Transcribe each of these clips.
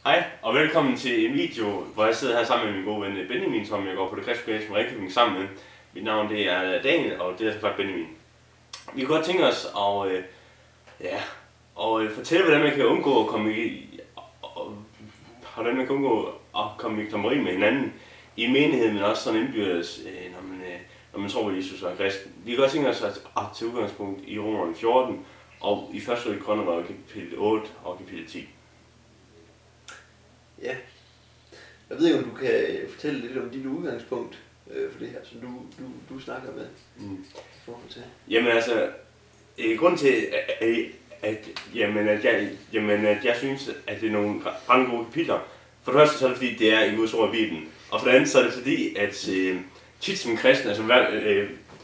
Hej, og velkommen til en video, hvor jeg sidder her sammen med min gode ven Benjamin, som jeg går på det kristne gymnasium Ringkøbing sammen med. Mit navn det er Daniel, og det er selvfølgelig Benjamin. Vi kunne godt tænke os at fortælle, hvordan man kan undgå at komme i klammeri med hinanden i menigheden, men også sådan indbyrdes, når man tror på Jesus og er kristen. Vi kan godt tænke os at til udgangspunkt i Romerne 14 og i 1. Korintherbrev kapitel 8 og kapitel 10. Ja, jeg ved ikke, om du kan fortælle lidt om dit udgangspunkt for det her, som du snakker med i forhold til. Jamen altså, grund til, at jeg synes, at det er nogle ret gode kapitler. For det første så er det fordi, det er i Guds ord i Bibelen. Og for det andet så er det fordi, at tit som kristen, altså mig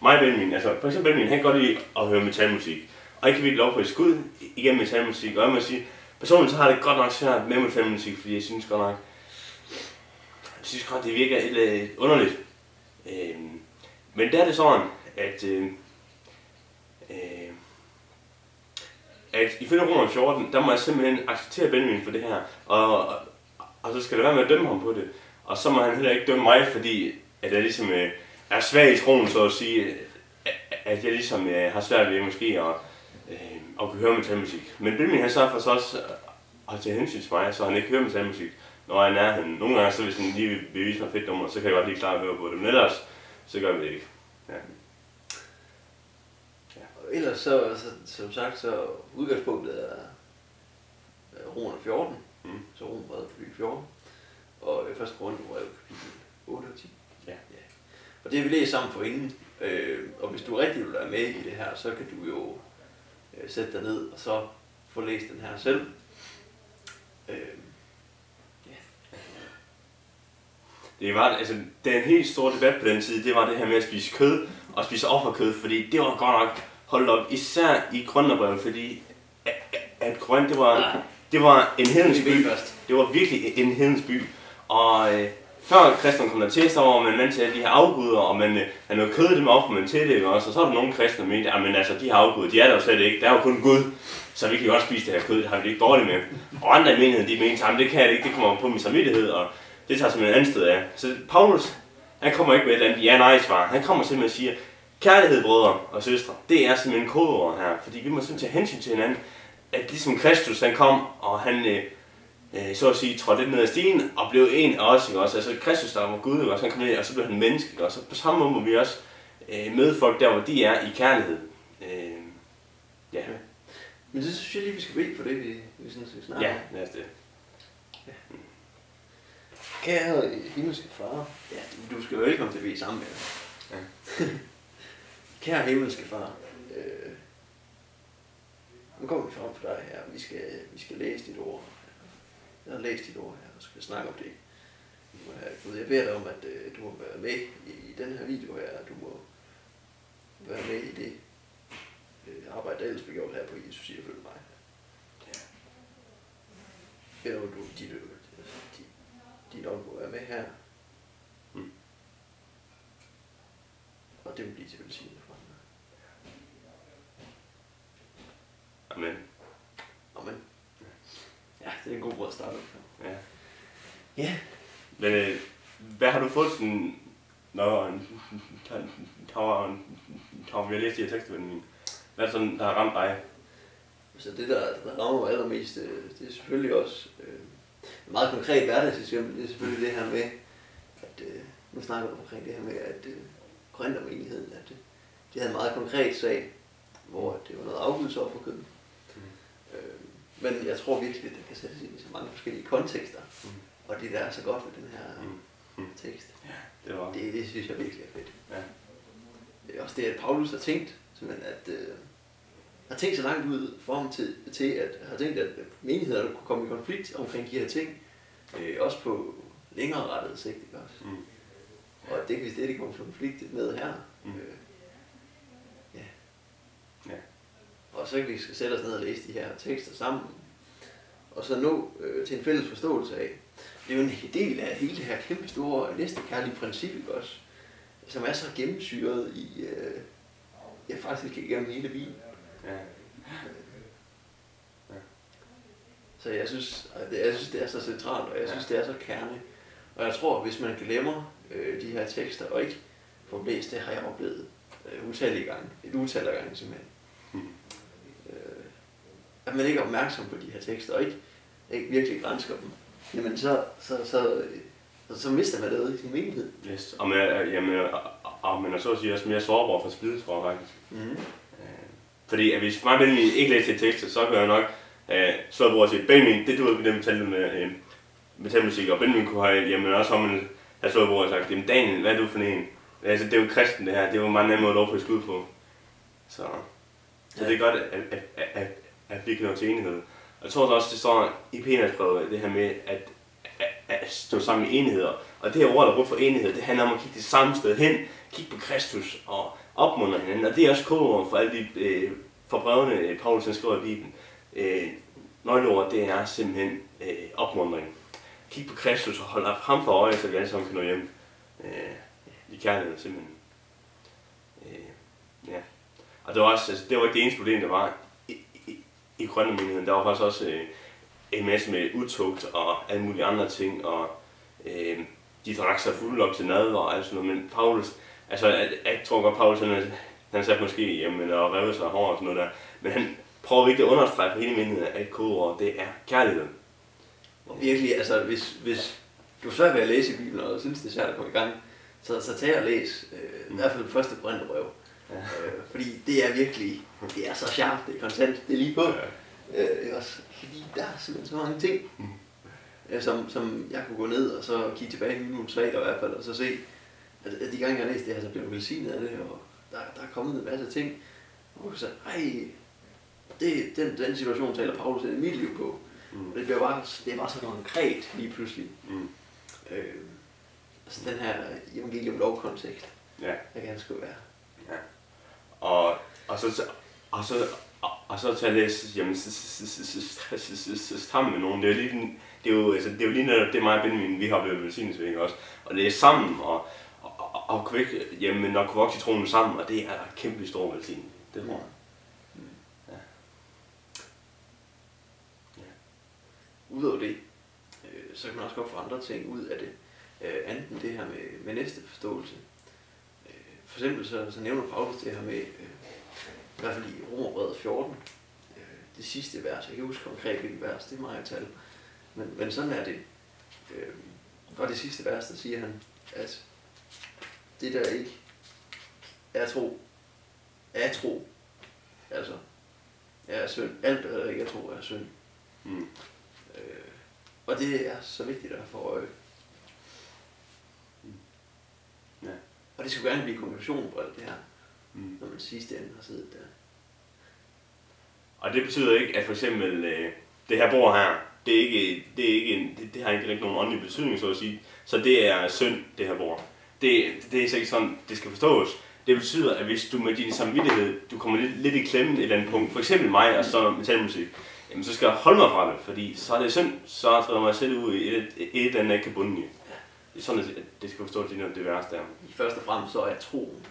og Benjamin, altså for eksempel Benjamin, han kan godt lide at høre metalmusik. Og jeg kan virkelig lov på et skud igennem metalmusik, og jeg må sige, personligt så har det godt nok svært med metalmusik, fordi jeg synes godt det virker lidt underligt. Men der er det sådan, at ifølge Romerne 14, der må jeg simpelthen acceptere Benjamin for det her, og så skal det være med at dømme ham på det. Og så må han heller ikke dømme mig, fordi at jeg ligesom er svag i troen, så at sige, at jeg ligesom har svært ved måske at kunne høre metalmusik. Men Benjamin han sørger for så også at tage hensyn til mig, så han ikke hører metalmusik, når jeg er nærheden. Nogle gange, så hvis han lige vil vise mig fedt nummer, så kan jeg godt lige klare at høre på det, men ellers, så gør vi det ikke. Ja. Og ellers så, som sagt, så udgangspunktet er Romerne 14, så Romerbrevet kapitel 14, og 1. Korintherbrev kapitel 8 og 10. Ja. Og det har vi læst sammen for inden, og hvis du rigtig vil være med i det her, så kan du jo sætte dig ned og så få læst den her selv. Det var, altså, det er en helt stor debat på den tid, det var det her med at spise kød og spise offerkød, fordi det var godt nok holdt op, især i Korintherbrevet, fordi at Korinth, det var en hedensk by. Det var virkelig en hedensk by, og før kristne kom der til, så var man vant til alle de her afguder, og man havde noget kød, det med offer man til det også, og så er der nogle kristne, der mente, at altså, de her afguder, de er der jo slet ikke, der er jo kun Gud, så vi kan godt spise det her kød, det har vi ikke dårligt med. Og andre i menigheden, de mente, at det kan jeg ikke, det kommer på min samvittighed, og det tager simpelthen et andet sted af. Så Paulus, han kommer ikke med et eller andet ja-nej-svar. Han kommer simpelthen og siger, kærlighed, brødre og søstre, det er simpelthen kodeord her. Fordi vi må simpelthen tage hensyn til hinanden. At ligesom Kristus, han kom, og han så at sige, trådte lidt ned ad stigen, og blev en af os, ikke også? Altså Kristus, der var Gud, ikke også? Han kom ned, og så blev han menneske, ikke også? Så på samme måde må vi også møde folk der, hvor de er i kærlighed. Ja. Men det synes jeg lige, vi skal bede for det, vi sådan skal snakke om. Ja, lad os det. Ja. Kære himmelske far, ja, du skal være velkommen til at blive sammen med dig. Ja. Kære himmelske far, nu kommer vi frem for dig her, vi skal læse dit ord. Jeg har læst dit ord her, og skal snakke om det. Gud, jeg beder dig om, at du må være med i den her video her, du må være med i det arbejde, der ellers bliver gjort her på Jesus siger, følg mig. Ja. Jeg beder om, at din ånd må være med her. Og det vil blive til velsignelse for mig. Amen. Amen. Ja, det er en god måde at starte op. Ja. Ja. Men hvad har du fået sådan, når vi har læst de her tekster, hvad er sådan, der har ramt dig? Så det, der rammer mig allermest, det er selvfølgelig også et meget konkret hverdagseksempel. Det er selvfølgelig det her med, at nu snakker vi omkring det her med, at Korinthermenigheden, at de havde en meget konkret sag, hvor det var noget afgudelsofferkød. Men jeg tror virkelig, at det kan sættes ind i så mange forskellige kontekster. Og det der er så godt ved den her tekst, det synes jeg virkelig er fedt. Ja. Det er også det, at Paulus har tænkt, har tænkt så langt ud for ham til at har tænkt, at menighederne kunne komme i konflikt omkring de her ting, også på længere rettet sigt, ikke også? Og det kan vi slet ikke komme i konflikt med her. Ja. Og så kan vi sætte os ned og læse de her tekster sammen, og så nå til en fælles forståelse af. Det er jo en del af hele det her kæmpe store næstekærlige princip, ikke også? Som er så gennemsyret i, faktisk igennem hele Bibelen. Ja. Så jeg synes, det er så centralt, og jeg synes, det er så kerne. Og jeg tror, hvis man glemmer de her tekster, og ikke får læst, det har jeg oplevet utallige gange. Et utal af gange simpelthen. At man ikke er opmærksom på de her tekster, og ikke virkelig gransker dem, jamen så mister man noget i sin menighed. Yes. Og man er så at sige også mere sårbar for splidelsesfor faktisk. Fordi at hvis mig Benjamin ikke læser et tekster, så gør jeg nok slå på at sige, Benjamin, det du ved med med metalmusik, og Benjamin kunne have også have slået på og sagt, jamen Daniel, hvad er du for en? Altså det er jo kristen det her, det er jo meget nemmere at lov på et skud på. Så det er godt, at vi kan nå til enighed. Og jeg tror også, det står i Petersbrevet, det her med at stå sammen i enheder. Og det her ord, der brugt for enhed, det handler om at kigge det samme sted hen, kigge på Kristus og opmuntre hinanden. Og det er også kodeord for alle de for brevene, Paulus skriver i Bibelen. Nøgleord, det er simpelthen opmuntring. Kig på Kristus og hold ham for øje, så vi alle sammen kan nå hjem i kærlighed simpelthen. Ja. Og det var også, altså, det var ikke det eneste problem, der var i grønnemenigheden. Der var faktisk også en masse med utugt og alle mulige andre ting, og de drak sig fuldt op til nadver og alt sådan noget. Men Paulus, altså jeg tror godt Paulus, han satte måske hjemme og revede sig hårdt og sådan noget der, men han prøver virkelig at understrege på hele menigheden, at kodeord, det er kærlighed. Og virkelig, altså hvis du er svært ved at læse i Bibelen, og synes det er svært at komme i gang, så tag og læs i hvert fald det første Korintherbrev. Ja. Fordi det er virkelig, det er så sharpt, det er kontant, det er lige på. Ja. Også, fordi der er simpelthen så mange ting, som jeg kunne gå ned og så kigge tilbage i nogle svater i hvert fald, og så se, at de gange jeg har læst det her, så bliver jeg velsignet af det, og der er kommet en masse ting, og så den situation taler Paulus i mit liv på. Og det er bare så konkret lige pludselig. Altså den her evangelium lovkontekst, der gerne skulle være. Ja. Og så til at læse sammen med nogen. Det er jo lige netop det mig og Benjamin, vi har blevet velsignet også. Og det er sammen og kunne ikke jamen nok kunne vokse i troen sammen, og det er en kæmpe stor velsignelse. Det tror jeg. Udover det, så kan man også godt få andre ting ud af det. Enten det her med næste forståelse. For eksempel så nævner Paulus det her med, i hvert fald i Romerbrevet 14, det sidste vers. Jeg kan huske konkret hvilket vers, det er meget tal. Men sådan er det. Og det sidste vers, der siger han, at det der ikke er tro, altså er synd. Alt der ikke er tro er synd. Og det er så vigtigt at få øje. Ja. Og det skulle gerne blive konklusionen på alt det her, når man sidste ende har siddet der. Og det betyder ikke, at for eksempel det her bord her, det har ikke nogen åndelig betydning, så at sige. Så det er synd, det her bord. Det er så ikke sådan, det skal forstås. Det betyder, at hvis du med din samvittighed, du kommer lidt i klemme et eller andet punkt, for eksempel mig og så metalmusik, jamen så skal jeg holde mig fra det, fordi så er det synd, så træder mig selv ud i et eller andet, jeg kan bunde i. Det er sådan, at det skal forstås lige det værste der. Først og fremmest så er troen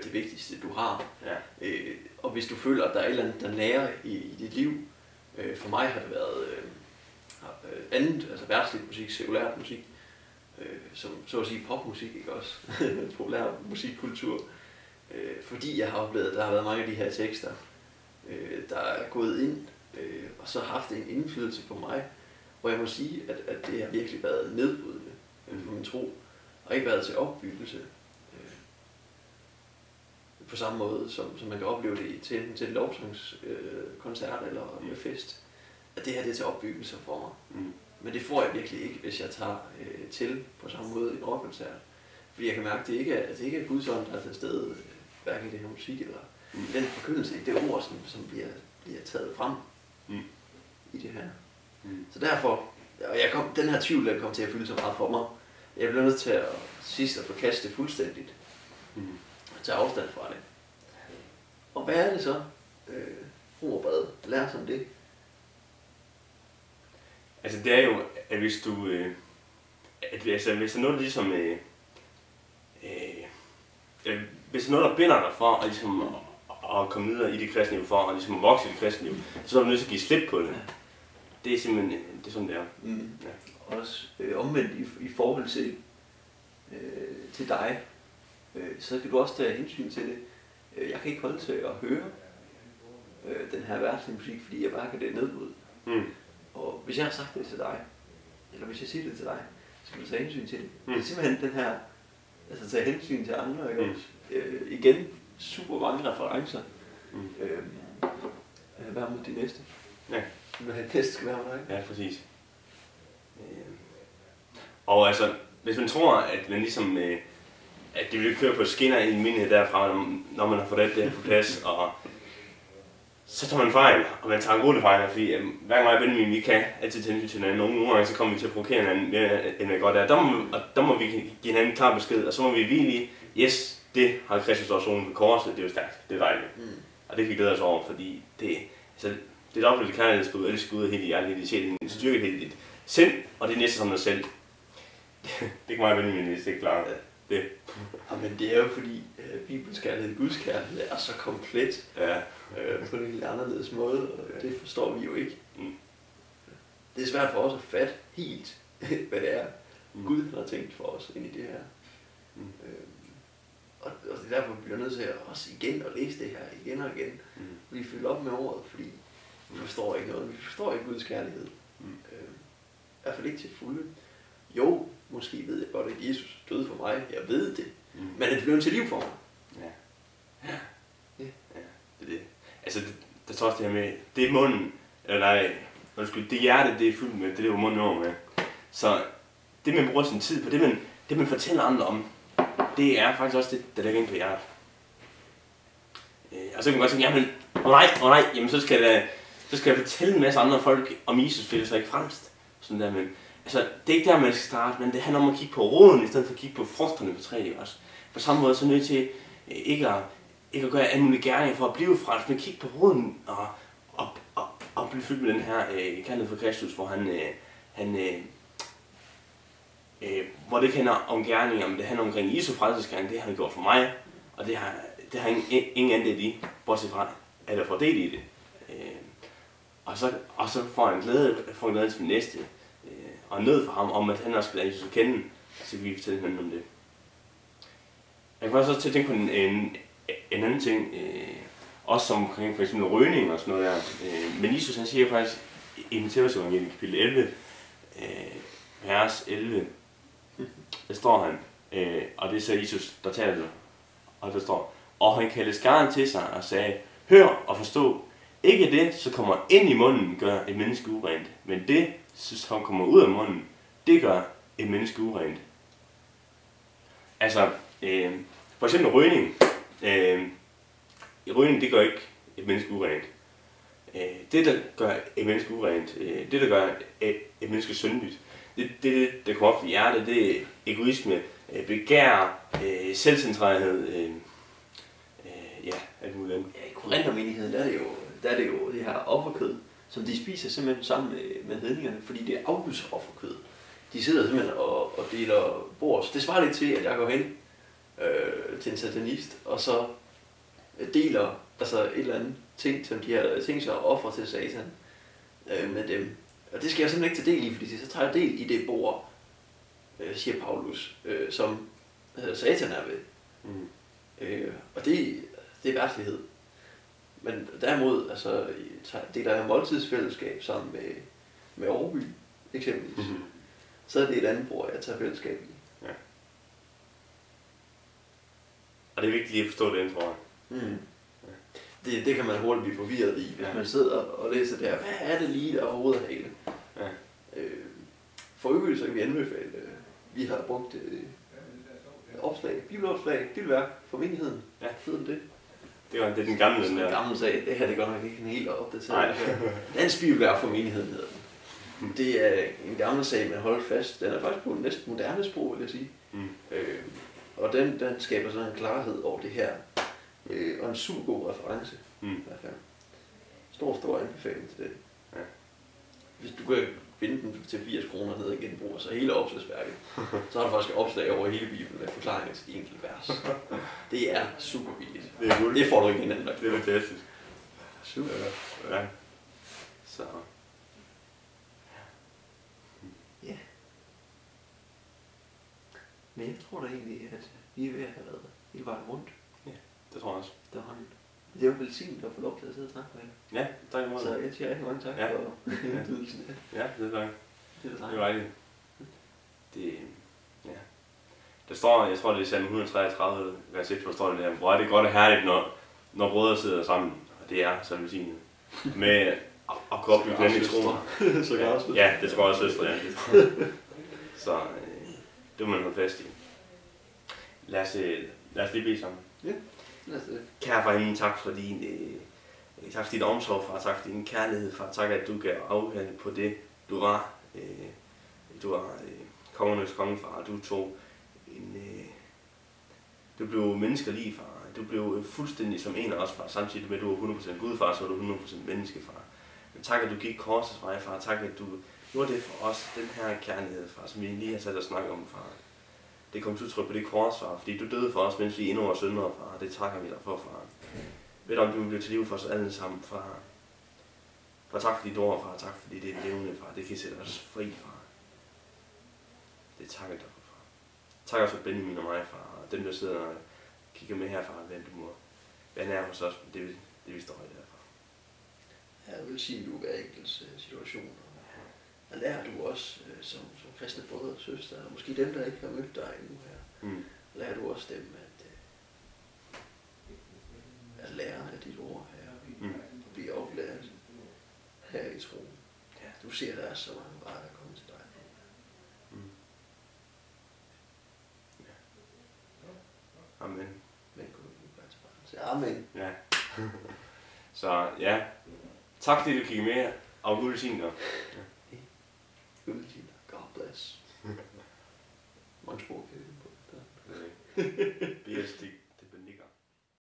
det vigtigste, du har. Ja. Og hvis du føler, at der er et eller andet, der nærer i dit liv, for mig har det været andet, altså verdslig musik, sekulært musik, som så at sige popmusik, ikke også? Populær musikkultur. Fordi jeg har oplevet, at der har været mange af de her tekster, der er gået ind, og så haft en indflydelse på mig, hvor jeg må sige, at det har virkelig været nedbrydende for min tro, og ikke været til opbyggelse på samme måde, som man kan opleve det til en lovsangskoncert eller med fest. At det her det er til opbyggelse for mig. Men det får jeg virkelig ikke, hvis jeg tager til på samme måde i en rockkoncert. Fordi jeg kan mærke, at det ikke er Guds ånd, der er til stede, hverken i det her musik eller den forkyndelse, det ord, som bliver taget frem i det her. Så derfor, og den her tvivl, der kom til at fylde så meget for mig, jeg blev nødt til at sidst at forkaste det fuldstændigt. Og tage afstand fra det. Og hvad er det så, Romerbrevet lærer som det? Altså det er jo, at hvis du, hvis der er noget ligesom, hvis der er noget, der binder dig for at, ligesom, at komme videre i det kristne liv, for at ligesom, vokse i det kristne liv, så er du nødt til at give slip på det. det er simpelthen, det er sådan, det er. Ja. Også omvendt i forhold til dig, så kan du også tage hensyn til det. Jeg kan ikke holde til at høre den her verdslige musik, fordi jeg bare kan det nedbryde. Og hvis jeg har sagt det til dig, eller hvis jeg siger det til dig, så kan du tage hensyn til det. Det er simpelthen den her, altså tage hensyn til andre, ikke også? Igen, super mange referencer. Hvad med de næste? Ja. Det næste skal være med dig. Ja, præcis. Og altså, hvis man tror, at man ligesom, at det vil køre på skinner i en minighed derfra, når man har fået det her på plads, og så tager man fejl, og man tager en gruppe fejl, fordi hver gang jeg Benjamin, vi kan altid tage hensyn til hinanden. Nogle gange så kommer vi til at provokere hinanden mere, end vi godt er. Der må vi give hinanden en klar besked, og så må vi hvile i, yes, det har Kristus også oven på korset, det er jo stærkt, det er dejligt. Og det kan vi glæde os over, fordi det er et oplevet kærlighedsbud, og elsker Gud helt i hjertet, helt i sjælen, helt i styrke, helt i dit sind, og det er næste som dig selv. Det kan mig Benjamin, hvis det ikke klart. Det. Men det er jo fordi, Bibelens kærlighed, Guds kærlighed er så komplet på en helt anderledes måde, og det forstår vi jo ikke. Det er svært for os at fatte helt, hvad det er, Gud har tænkt for os ind i det her. Og det er derfor, vi bliver nødt til at også igen at læse det her igen og igen, blive fyldt op med ordet, fordi vi forstår ikke noget. Vi forstår ikke Guds kærlighed. I hvert fald ikke til fulde. Jo, måske ved jeg godt, at Jesus døde for mig. Jeg ved det. Men det blev til liv for mig. Ja, det er det. Altså, der står også det her med, det er munden, eller nej, det hjerte, det er fyldt med, det er jo munden over med. Så det, man bruger sin tid på, det man fortæller andre om, det er faktisk også det, der ligger inde på hjertet. Og så kan man godt tænke, jamen, nej, jamen så skal jeg fortælle en masse andre folk om Jesus, fordi det er så ikke frelst. Sådan der, men altså, det er ikke der, man skal starte, men det handler om at kigge på roden, i stedet for at kigge på frugterne på træet også. På samme måde så er nødt til ikke at gøre alle mulige gerninger for at blive frelst, men kigge på roden og blive fyldt med den her kærlighed for Kristus, hvor hvor det ikke handler om gerninger, men det handler omkring Jesu frelsesgerning, det har han gjort for mig, og det har ingen anden del i, bortset fra, at jeg får del i det. Og så får han glæde til min næste, og nød for ham om, at han også skal lade Jesus at kende, så kan vi fortælle hinanden om det. Jeg kan også til at tænke på en anden ting, også som omkring for eksempel rygning og sådan noget der. Men Jesus han siger faktisk i Matthæus evangeliet kapitel 11, vers 11, der står han, og det er så Jesus, der taler det, og der står, og han kaldte skaren til sig og sagde, hør og forstå, ikke det, så kommer ind i munden, gør et menneske urent, men det, som kommer ud af munden, det gør et menneske urent. Altså, for eksempel rygning. Rygning, det gør ikke et menneske urent. Det, der gør et menneske urent, det, der gør et menneske syndigt, det, der kommer op i hjertet, det er egoisme, begær, selvcentreret, alt muligt andet. Ja, i Korinthermenigheden, der er det jo det her offerkød, som de spiser simpelthen sammen med hedningerne, fordi det er afgudsofferkød. De sidder simpelthen og deler bords. Det svarer lidt til, at jeg går hen til en satanist, og så deler altså et eller andet ting, som de har tænkt sig at ofre til satan med dem. Og det skal jeg simpelthen ikke tage del i, fordi så tager jeg del i det bord, siger Paulus, som satan er ved. Og det er værtslighed. Men derimod, altså, deler jeg måltidsfællesskab sammen med Aarhus, eksempelvis. Så er det et andet bord, jeg tager fællesskab i. Ja. Og det er vigtigt lige at forstå det, tror jeg. Det kan man hurtigt blive forvirret i, hvis man sidder og læser det her. Hvad er det lige, der er hovedet af hele? For øvrigt, så kan vi anbefale, vi har brugt opslag, bibelopslag, bibelværk for menigheden. Ja. Hedder det? Det er den gamle. Det er en gammel sag. Det her det er godt nok ikke en helt opdateret. Dansk bibelværk for menigheden hedder den. Det er en gammel sag, man holder fast. Den er faktisk på en næsten moderne sprog, vil jeg sige. Og den skaber sådan en klarhed over det her. Og en super god reference. I hvert fald. Stor anbefaling til det. Ja. Hvis du kan finde den til 80 kroner ned i genbrug, så hele opslagsværket, så har du faktisk opslag over hele Bibelen med forklaringer til de enkelte vers. Det er super billigt. Det får du ikke hinanden. Det er fantastisk. Super. Ja. Så. Men jeg tror da egentlig, at vi er ved at have været hele vejen rundt. Ja, det tror jeg også. Det er jo velsignet at få lov til at sidde og snakke med jer. Ja, tak i måde. Så jeg siger rigtig mange tak for indbydelsen. Ja, det er tak. Det er rigtigt. Det, ja. Der står, jeg tror det er salme 133, vers 1, hvor står det der, hvor er det godt og herligt, når brødre sidder sammen, og det er så velsignet. Med at gå op i den i troen. Ja, det skal også søstre, ja. Så det må man holde fast i. Lad os lige bede sammen. Ja, lad os det. Kære far himmel, tak for din omsorg, far. Tak for din kærlighed, far. Tak, at du gav afkald på det, du var. Du var kongernes kongefar. Du blev menneskelig, far. Du blev fuldstændig som en af os, far. Samtidig med, at du var 100% Gud, far, så var du 100% menneske, far. Men tak, at du gik korsets vej, far. Tak, at du gjorde det for os, den her kærlighed, far, som vi lige har sat og snakket om, far. Det kom til udtryk på det kors, far, fordi du døde for os, mens vi endnu var syndere, far. Det takker vi dig for, far. Ved du, om du blev til liv for os alle sammen, far. Far, tak for dit ord, far. Tak fordi det er levende, far. Det kan sætte os fri, far. Det takker jeg dig for, far. Tak også for Benjamin og mig, far. Og dem, der sidder og kigger med her, far. Hvem du må være nær hos os. Det vi står i der, far. Jeg vil sige, at du hver enkelt situation. Og lærer du også som kristne brødre og søstre, og måske dem, der ikke har mødt dig endnu her, lærer du også dem at lære af dit ord her, og blive oplært her i troen. Ja. Du ser, der er så mange veje, der kommer til dig. Ja. Amen. Men Gud, så amen. Ja. Så ja, tak fordi du kiggede med, og Gud velsigne dig. God bless. Munchborg. BSD.